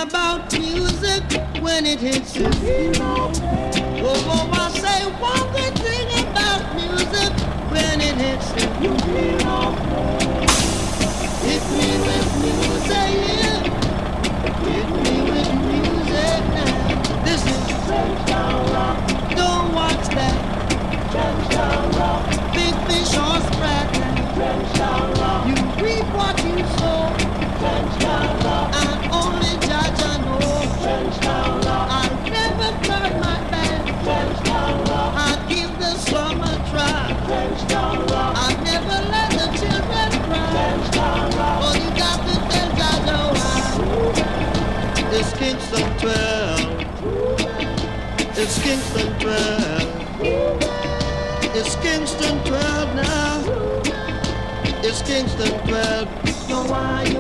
about music when it hits you. Oh, oh, I say one good thing about music when it hits you. Hit me with music, yeah. Hit me with music now. This is Trenchtown Rock. Don't watch that. Trenchtown Rock. Big fish or sprat now. Trenchtown Rock. You reap what you sow. Trenchtown Rock. And only judge I know. Trenchtown Rock. I never turn my back. Trenchtown Rock. I give the slum a try. Trenchtown Rock. I never let the children cry. Trenchtown Rock. Oh, you got to tell judge why. It's Kingston 12. It's Kingston 12. It's Kingston 12 now. It's Kingston 12. So why you